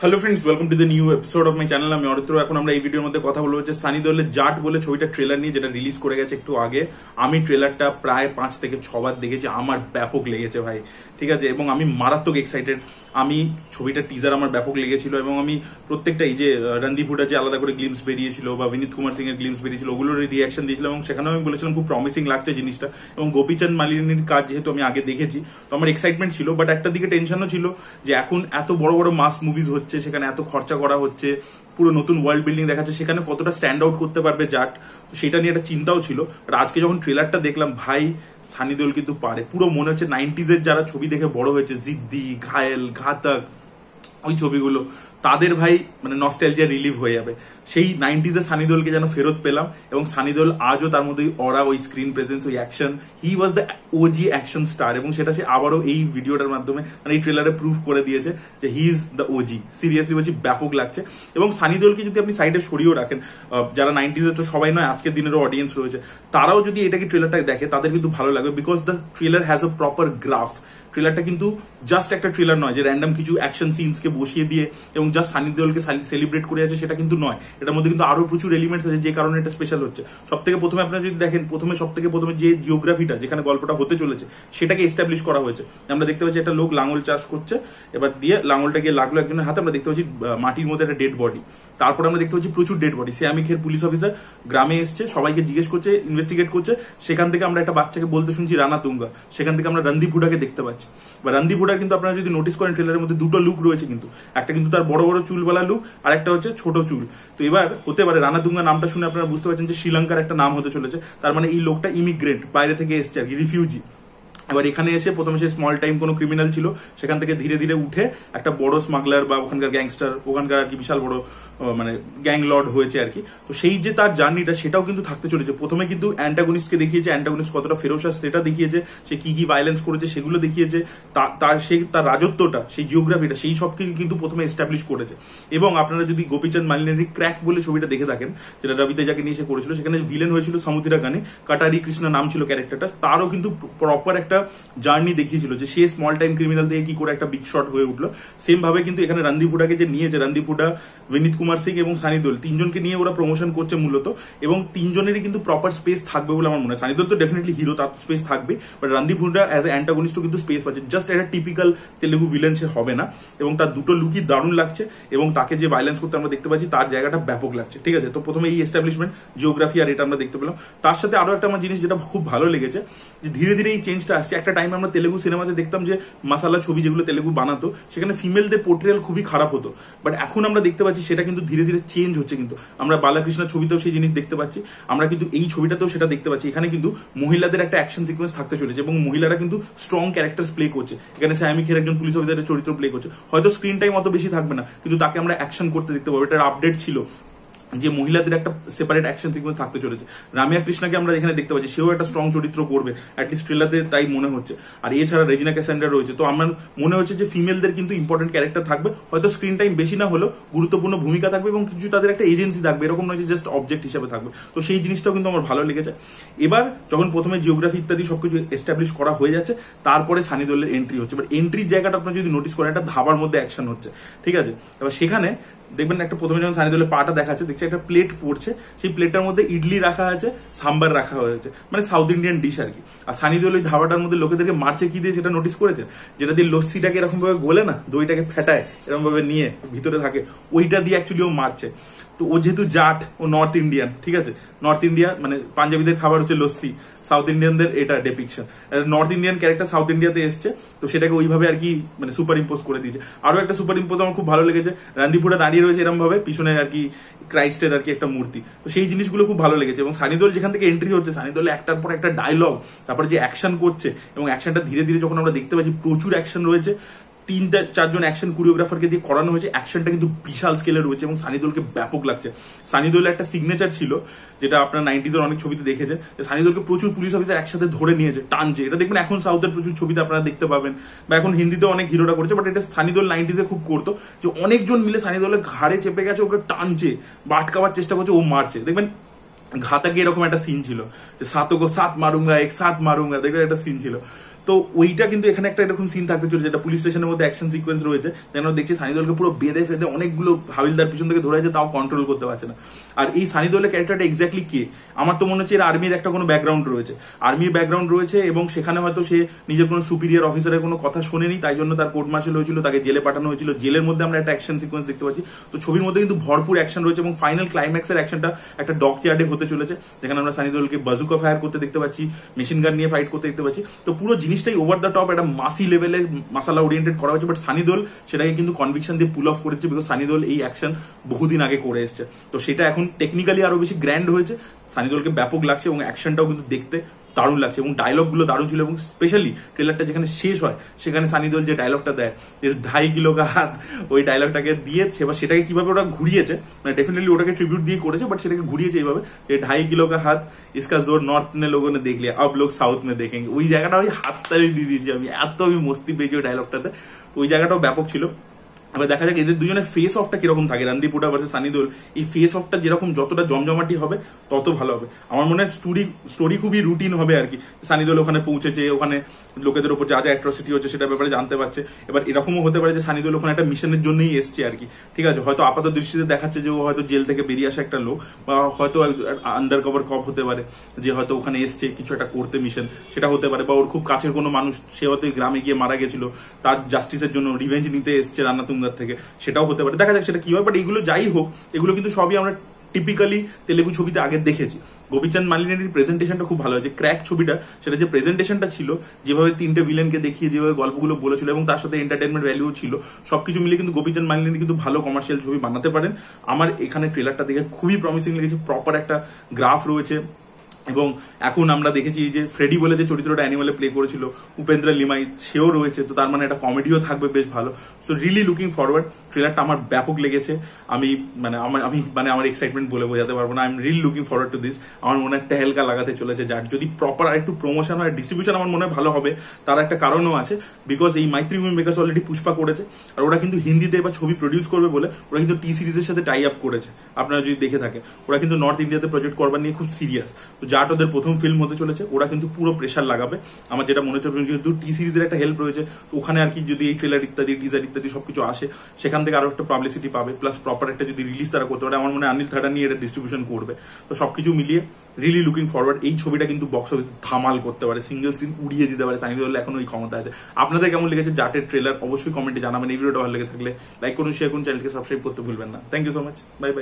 Hello friends, welcome to the new episode of my channel. আমি অরিত্র। এখন আমরা এই ভিডিওর মধ্যে কথা বলবো হচ্ছে সানি দেওলের জাট বলে ছবিটা ট্রেলার নিয়ে, যেটা রিলিজ করে গেছে একটু আগে। আমি ট্রেলারটা প্রায় 5 থেকে 6 বার দেখেছি। আমার ব্যাপক লেগেছে ভাই, ঠিক আছে, এবং আমি মারাত্মক এক্সাইটেড। আমি ছবিটার টিজার আমার ব্যাপক লেগেছিল এবং আমি প্রত্যেকটা এই যে রণদীপ হুডা যে আলাদা করে গ্লিমস বেরিয়েছিল বা বিনীত কুমার সিং এর গ্লিমস বেরিয়েছিল, ওগুলোর রিয়াকশন দিয়েছিলাম এবং সেখানেও আমি বলেছিলাম খুব প্রমিসিং লাগছে জিনিসটা। এবং গোপীচাঁদ মালিনীর কাজ যেহেতু আমি আগে দেখেছি, তো আমার এক্সাইটমেন্ট ছিল, বাট একটা দিকে টেনশনও ছিল যে এখন এত বড় বড় মাস মুভিজ হচ্ছে, সেখানে এত খরচা করা হচ্ছে, পুরো নতুন ওয়ার্ল্ড বিল্ডিং দেখাচ্ছে, সেখানে কতটা স্ট্যান্ড আউট করতে পারবে জাট, তো সেটা নিয়ে একটা চিন্তাও ছিল। আর আজকে যখন ট্রেলারটা দেখলাম, ভাই সানি দেওল কিন্তু পারে। পুরো মনে হচ্ছে 90s এর যারা ছবি দেখে বড় হয়েছে, জিদ্দি, ঘায়েল, ঘাতক, ওই ছবিগুলো, তাদের ভাই মানে নস্টালজিয়া রিলিভ হয়ে যাবে। সেই 90s এর সানি দেওলকে যেন ফেরত পেলাম। এবং সানি দেওল আজও তার মধ্যে অরা, ওই স্ক্রিন প্রেজেন্স, ওই action, he was the OG action star. এবং সেটা সে আবারও এই ভিডিওটার মাধ্যমে মানে এই ট্রেলারে প্রুভ করে দিয়েছে যে he is the OG. Seriously বলছি, ব্যাপক লাগছে। এবং সানি দেওলকে যদি আপনি সাইডে সরিয়েও রাখেন, যারা 90s এর, তো সবাই নয়, আজকের দিনেরও অডিয়েন্স রয়েছে, তারাও যদি এটাকে ট্রেলারটা দেখে তাদের কিন্তু ভালো লাগবে, because the trailer has a proper graph. ট্রেলারটা কিন্তু জাস্ট একটা ট্রেলার নয় যে র্যান্ডম কিছু অ্যাকশন সিনসকে বসিয়ে দিয়ে এবং জাস্ট সানি দেওলকে সেলিব্রেট করে আছে, সেটা কিন্তু নয়। এটার মধ্যে কিন্তু আরো প্রচুর এলিমেন্টস আছে, যে কারণে এটা স্পেশাল হচ্ছে। সব থেকে প্রথমে আপনারা যদি দেখেন, প্রথমে যে জিওগ্রাফিটা, যেখানে গল্পটা হতে চলেছে, সেটাকে এস্টাবলিশ করা হয়েছে। আমরা দেখতে পাচ্ছি একটা লোক লাঙল চাষ করছে, এবার দিয়ে লাঙলটা গিয়ে লাগলো একজনের হাতে। আমরা দেখতে পাচ্ছি মাটির মধ্যে একটা ডেড বডি। তারপর আমরা দেখতে পাচ্ছি প্রচুর ডেড বডি। আমি খের পুলিশ অফিসার গ্রামে এসছে, সবাইকে জিজ্ঞেস করছে, ইনভেস্টিগেট করছে। সেখান থেকে আমরা একটা বাচ্চাকে বলতে শুনছি রানা তুঙ্গা। সেখান থেকে আমরা রণদীপ হুডাকে দেখতে পাচ্ছি। বা রণদীপ হুডার কিন্তু আপনারা যদি নোটিস করেন, ট্রেলারের মধ্যে দুটো লুক রয়েছে কিন্তু। একটা কিন্তু তার বড় বড় চুলওয়ালা লুক, আর একটা হচ্ছে ছোট চুল। তো এবার হতে পারে রানা তুঙ্গা নামটা শুনে আপনারা বুঝতে পারছেন যে শ্রীলঙ্কার একটা নাম হতে চলেছে। তার মানে এই লোকটা ইমিগ্রেন্ট, বাইরে থেকে এসছে আর কি, রিফিউজি। এবার এখানে এসে প্রথমে সে স্মল টাইম কোনো ক্রিমিনাল ছিল, সেখান থেকে ধীরে ধীরে উঠে একটা বড় স্মাগলার বা ওখানকার গ্যাংস্টার, ওখানকার আর কি বিশাল বড় মানে গ্যাং লর্ড হয়েছে আর কি। তো সেই যে তার জার্নিটা, সেটাও কিন্তু থাকতে চলেছে। প্রথমে কিন্তু অ্যান্টাগনিস্টকে দেখিয়েছে, অ্যান্টাগনিস্ট কতটা ফেরোসাস সেটা দেখিয়েছে, সে কি কি ভায়োলেন্স করেছে সেগুলো দেখিয়েছে, তার রাজত্বটা, সেই জিওগ্রাফিটা, সেই সব কিছু কিন্তু প্রথমে এস্টাবলিশ করেছে। এবং আপনারা যদি গোপীচাঁদ মালিনীর ক্র্যাক বলে ছবিটা দেখে থাকেন, যেটা রবি তেজাকে নিয়ে সে করেছিল, সেখানে ভিলেন হয়েছিল সমুদ্রা গানে, কাটারি কৃষ্ণ নাম ছিল ক্যারেক্টারটা। তারও কিন্তু প্রপার একটা জার্নি দেখিয়েছিল যে সে স্মল টাইম ক্রিমিনাল থেকে কি করে একটা বিগ শট হয়ে উঠলো। সেম ভাবে কিন্তু এখানে রণদীপ হুডাকে যে নিয়েছে, রণদীপ হুডা, বিনীত কুমার সিং এবং সানি দেওল, তিনজনকে নিয়ে ওরা প্রমোশন করছে মূলত। এবং তিনজনেরই কিন্তু প্রপার স্পেস থাকবে বলে আমার মনে হয়। সানি দেওল তো ডেফিনেটলি হিরো, তার স্পেস থাকবে, but Randeep Hooda as a অ্যান্টাগনিস্টও কিন্তু স্পেস পাচ্ছে। জাস্ট একটা টিপিক্যাল তেলুগু ভিলেন সে হবে না। এবং তার দুটো লুকই দারুণ লাগছে, এবং তাকে যে ভায়োলেন্স করতে আমরা দেখতে পাচ্ছি, তার জায়গাটা ব্যাপক লাগছে, ঠিক আছে। তো প্রথমে এই এস্টাবলিশমেন্ট, জিওগ্রাফি, আর এটা আমরা দেখতে পেলাম। তার সাথে আরো একটা আমার জিনিস যেটা খুব ভালো লেগেছে, যে ধীরে ধীরে এই চেঞ্জটা আসছে। একটা টাইমে আমরা তেলুগু সিনেমাতে দেখতাম যে মাসালা ছবি যেগুলো তেলুগু বানাতো, সেখানে ফিমেলদের পোর্ট্রেয়াল খুবই খারাপ হতো, বাট এখন আমরা দেখতে পাচ্ছি সেটা কিন্তু ধীরে ধীরে চেঞ্জ হচ্ছে। কিন্তু আমরা বালাকৃষ্ণের ছবিতেও সেই জিনিস দেখতে পাচ্ছি, আমরা কিন্তু এই ছবিটাতেও সেটা দেখতে পাচ্ছি। এখানে কিন্তু মহিলাদের একটা অ্যাকশন সিকোয়েন্স থাকতে চলেছে এবং মহিলারা কিন্তু স্ট্রং ক্যারেক্টার্স প্লে করছে। এখানে আমি খের একজন পুলিশ অফিসারের চরিত্র প্লে করছে। হয়তো স্ক্রিন টাইম অত বেশি থাকবে না, কিন্তু তাকে আমরা অ্যাকশন করতে দেখতে পাবো। এটার আপডেট ছিল যে মহিলাদের একটা সেপারেট অ্যাকশন সিকোয়েন্স থাকতে চলেছে। রামিয়া কৃষ্ণাকে আমরা এখানে দেখতে পাচ্ছি, সেও একটা স্ট্রং চরিত্র করবে, অ্যাটলিস্ট ট্রেলারদের তাই মনে হচ্ছে। আর এছাড়া রেজিনা ক্যাসান্ড্রা রয়েছে। তো আমার মনে হচ্ছে যে ফিমেলদের কিন্তু ইম্পর্টেন্ট ক্যারেক্টার থাকবে, হয়তো স্ক্রিন টাইম বেশি না হলেও গুরুত্বপূর্ণ ভূমিকা থাকবে, এবং কিছু তাদের একটা এজেন্সি থাকবে, এরকম নয় যে জাস্ট অবজেক্ট হিসেবে থাকবে। তো সেই জিনিসটাও কিন্তু আমার ভালো লেগেছে। এবার যখন প্রথমে জিওগ্রাফি ইত্যাদি সবকিছু এস্টাবলিশ করা হয়ে যাচ্ছে, তারপরে সানি দেওলের এন্ট্রি হচ্ছে। বাট এন্ট্রির জায়গাটা আপনার যদি নোটিস করেন, একটা ধাবার মধ্যে অ্যাকশন হচ্ছে, ঠিক আছে। এবার সেখানে দেখবেন একটা প্রথমে যখন সানি দেওলের পাটা দেখাচ্ছে, দেখছি একটা প্লেট পড়ছে, সেই প্লেটটার মধ্যে ইডলি রাখা আছে, সাম্বার রাখা হয়েছে, মানে সাউথ ইন্ডিয়ান ডিশ আর কি। আর সানি দেওল ওই ধাবাটার মধ্যে লোকেদেরকে মারছে কি দিয়ে সেটা নোটিস করেছেন? যেটা দিয়ে লস্যিটাকে এরকম ভাবে গোলে না, দইটাকে ফেটায় এরকম ভাবে নিয়ে ভিতরে থাকে, ওইটা দিয়ে অ্যাকচুয়ালি ও মারছে। তো ও যেহেতু জাট, ও নর্থ ইন্ডিয়ান, ঠিক আছে, নর্থ ইন্ডিয়া মানে পাঞ্জাবিদের খাবার হচ্ছে লস্যি, সাউথ ইন্ডিয়ানদের এটা depiction. North Indian character south ইন্ডিয়াতে এসছে, তো সেটাকে ওইভাবে আর কি মানে সুপার ইম্পোজ করে দিয়েছে। আরো একটা সুপার ইম্পোজ আমার খুব ভালো লেগেছে, রণদীপ হুডা দাঁড়িয়ে রয়েছে এরকম ভাবে, পিছনে আর কি ক্রাইস্টের আর কি একটা মূর্তি। তো সেই জিনিসগুলো খুব ভালো লেগেছে। এবং সানি দেওল যেখান থেকে এন্ট্রি হচ্ছে, সানি দেওল একটার পর একটা ডায়লগ, তারপরে যে অ্যাকশন করছে, এবং অ্যাকশনটা ধীরে ধীরে যখন আমরা দেখতে পাচ্ছি, প্রচুর অ্যাকশন রয়েছে। 3-4 অ্যাকশন কোরিওগ্রাফারকে দিয়ে করানো হয়েছে, অ্যাকশনটা কিন্তু বিশাল স্কেলে রয়েছে এবং সানি দেওলকে ব্যাপক লাগছে। সানি দেওলের একটা সিগনেচার ছিল, যেটা আপনার 90s এর অনেক ছবিতে দেখেছে, যে সানি দেওলকে প্রচুর পুলিশ অফিসার একসাথে ধরে নিয়েছে, টানছে। এটা দেখবেন এখন সাউথের প্রচুর ছবিতে আপনারা দেখতে পাবেন, বা এখন হিন্দিতে অনেক হিরোরা করছে, বাট এটা সানি দেওল 90s এ খুব করতো, যে অনেকজন মিলে সানি দেওলের ঘাড়ে চেপে গেছে, ওকে টানছে বা আটকাবার চেষ্টা করছে, ও মারছে। দেখবেন ঘাতাকে এরকম একটা সিন ছিল, যে সাতোগো সাত মারুঙ্গা, এক সাত মারুঙ্গা, দেখবেন একটা সিন ছিল। তো ওইটা কিন্তু এখানে একটা এরকম সিন থাকতে চলেছে, যেটা পুলিশ স্টেশনের মধ্যে অ্যাকশন সিকোয়েন্স রয়েছে, যেন দেখছি সানি দেওলকে পুরো বেঁধে ফেঁধে অনেকগুলো হাবিলদার পিছন থেকে ধরে আছে, তাও কন্ট্রোল করতে পারছে না। আর এই সানি দেওলের ক্যারেক্টারটা এক্স্যাক্টলি কে, আমার তো মনে হচ্ছে এর আর্মির একটা কোনো ব্যাকগ্রাউন্ড রয়েছে, আর্মির ব্যাকগ্রাউন্ড রয়েছে, এবং সেখানে হয়তো সে নিজের কোনো সুপিরিয়র অফিসারের কোনো কথা শোনেনি, তাই জন্য তার কোর্ট মার্শাল হয়েছিল, তাকে জেলে পাঠানো হয়েছিল। জেলের মধ্যে আমরা একটা অ্যাকশন সিকোয়েন্স দেখতে পাচ্ছি। তো ছবির মধ্যে কিন্তু ভরপুর অ্যাকশন রয়েছে, এবং ফাইনাল ক্লাইম্যাক্সের অ্যাকশনটা একটা ডকইয়ার্ডে হতে চলেছে, যেখানে আমরা সানি দেওলকে বাজুকা ফায়ার করতে দেখতে পাচ্ছি, মেশিন গান নিয়ে ফাইট করতে দেখতে পাচ্ছি। তো পুরো জিনিসটাই ওভার দ্য টপ একটা মাসি লেভেলের মাসালা ওরিয়েন্টেড করা হয়েছে, বাট সানি দেওল সেটাকে কিন্তু কনভিকশন দিয়ে পুল অফ করেছে, বিকজ সানি দেওল এই অ্যাকশন বহুদিন আগে করে এসছে। তো সেটা এখন টেকনিক্যালি আরো বেশি গ্র্যান্ড হয়েছে, সানি দেওলকে ব্যাপক লাগছে, এবং অ্যাকশনটাও কিন্তু দেখতে দারুণ লাগছে, এবং ডায়লগগুলো দারুণ ছিল। এবং স্পেশালি ট্রেলারটা যেখানে শেষ হয়, সেখানে সানি দেওল যে ডায়লগটা দেয়, যে 2.5 কিলো কা হাত, ওই ডায়লগটাকে দিয়েছে, বা সেটাকে কিভাবে ওরা ঘুরিয়েছে, মানে ডেফিনেটলি ওটাকে ট্রিবিউট দিয়ে করেছে, বাট সেটাকে ঘুরিয়েছে এইভাবে যে 2.5 কিলো কা হাত ইসকা জোর নর্থ মে লোগো নে দেখ লিয়া, আব লোক সাউথ মে দেখেঙ্গে। ওই জায়গাটা ওই হাততালি দিয়ে দিয়েছি আমি, এত আমি মস্তি পেয়েছি ওই ডায়লগটাতে। ওই জায়গাটাও ব্যাপক ছিল। এবার দেখা যাক এদের দুজনের ফেস অফটা কিরকম থাকে, রণদীপ হুডা ভার্সেস সানি দেওল। এই ফেস অফটা যেরকম যতটা জমজমাটি হবে তত ভালো হবে। আমার মনে হয় স্টোরি খুবই রুটিন হবে আর কি। সানি দেওল ওখানে পৌঁছেছে, ওখানে লোকেদের উপর যা যা অ্যাট্রসিটি হচ্ছে সেটার ব্যাপারে জানতে পারছে। এবার এরকমও হতে পারে যে সানি দেওল ওখানে একটা মিশনের জন্যই এসছে আর কি, ঠিক আছে। হয়তো আপাত দৃষ্টিতে দেখাচ্ছে যে ও হয়তো জেল থেকে বেরিয়ে আসা একটা লোক, বা হয়তো আন্ডার কভার কপ হতে পারে, যে হয়তো ওখানে এসছে কিছু একটা করতে মিশন, সেটা হতে পারে। বা ওর খুব কাছের কোনো মানুষ, সে হয়তো গ্রামে গিয়ে মারা গেছিল, তার জাস্টিসের জন্য রিভেঞ্জ নিতে এসছে রান্না তুঙ্গার থেকে, সেটাও হতে পারে। দেখা যাক সেটা কি হয়। বাট এগুলো যাই হোক, এগুলো কিন্তু সবই আমরা টিপিক্যালি তেলেগু ছবিতে আগে দেখেছি। গোপীচাঁদ মালিনীর প্রেজেন্টেশনটা খুব ভালো হয়েছে। ক্র্যাক ছবিটা, সেটা যে প্রেজেন্টেশনটা ছিল, যেভাবে 3টে ভিলেনকে দেখিয়ে যেভাবে গল্পগুলো বলেছিল, এবং তার সাথে এন্টারটেনমেন্ট ভ্যালু ছিল, সবকিছু মিলে কিন্তু গোপীচাঁদ মালিনী কিন্তু ভালো কমার্শিয়াল ছবি বানাতে পারেন। আমার এখানে ট্রেলারটা দেখে খুবই প্রমিসিং লেগেছে। প্রপার একটা গ্রাফ রয়েছে, এবং এখন আমরা দেখেছি যে ফ্রেডি বলে যে চরিত্রটা অ্যানিমালে প্লে করেছিল উপেন্দ্র লিমাই, সেও রয়েছে। তো তার মানে একটা কমেডিও থাকবে বেশ ভালো। So really looking forward. ট্রেলারটা আমার ব্যাপক লেগেছে। আমি আমার এক্সাইটমেন্ট বলে বোঝাতে পারবো না। I am really looking forward to this. আমার মনে হয় তেহেলকা লাগাতে চলেছে, যার যদি প্রপার আর একটু প্রমোশন হয়, ডিস্ট্রিবিউশন আমার মনে হয় ভালো হবে। তার একটা কারণও আছে, বিকজ এই Maitri movie makers already Pushpa করেছে, আর ওরা কিন্তু হিন্দিতে এবার ছবি প্রডিউস করবে বলে ওরা কিন্তু টি সিরিজের সাথে টাই আপ করেছে। আপনারা যদি দেখে থাকে, ওরা কিন্তু নর্থ ইন্ডিয়াতে প্রজেক্ট করবার নিয়ে খুব সিরিয়াস। তো জাট ওদের প্রথম ফিল্ম হতে চলেছে, ওরা কিন্তু পুরো প্রেশার লাগাবে। আমার যেটা মনে হচ্ছে, যেহেতু টি সিরিজের একটা হেল্প রয়েছে, ওখানে আর কি যদি এই ট্রেলার ইত্যাদি টিজার ইত্যাদি সবকিছু আসে, সেখান থেকে আরো একটা পাবলিসিটি পাবে, প্লাস প্রপার একটা যদি রিলিজ তারা করতে পারে, আমার মনে হয় অনিল থাডা নিয়ে এটা ডিস্ট্রিবিউশন করবে। তো সবকিছু মিলিয়ে রিলি লুকিং ফরওয়ার্ড। এই ছবিটা কিন্তু বক্স অফিস ধামাল করতে পারে, সিঙ্গেল স্ক্রিন উড়িয়ে দিতে পারে। সানি দেওল এখন ওই ক্ষমতা আছে। আপনাদের কেমন লেগেছে জাটের ট্রেলার অবশ্যই কমেন্টে জানাবেন। এই ভিডিওটা ভালো লেগে থাকলে লাইক করুন, শেয়ার করুন, চ্যানেলকে সাবস্ক্রাইব করতে ভুলবেন না। Thank you so much, bye by.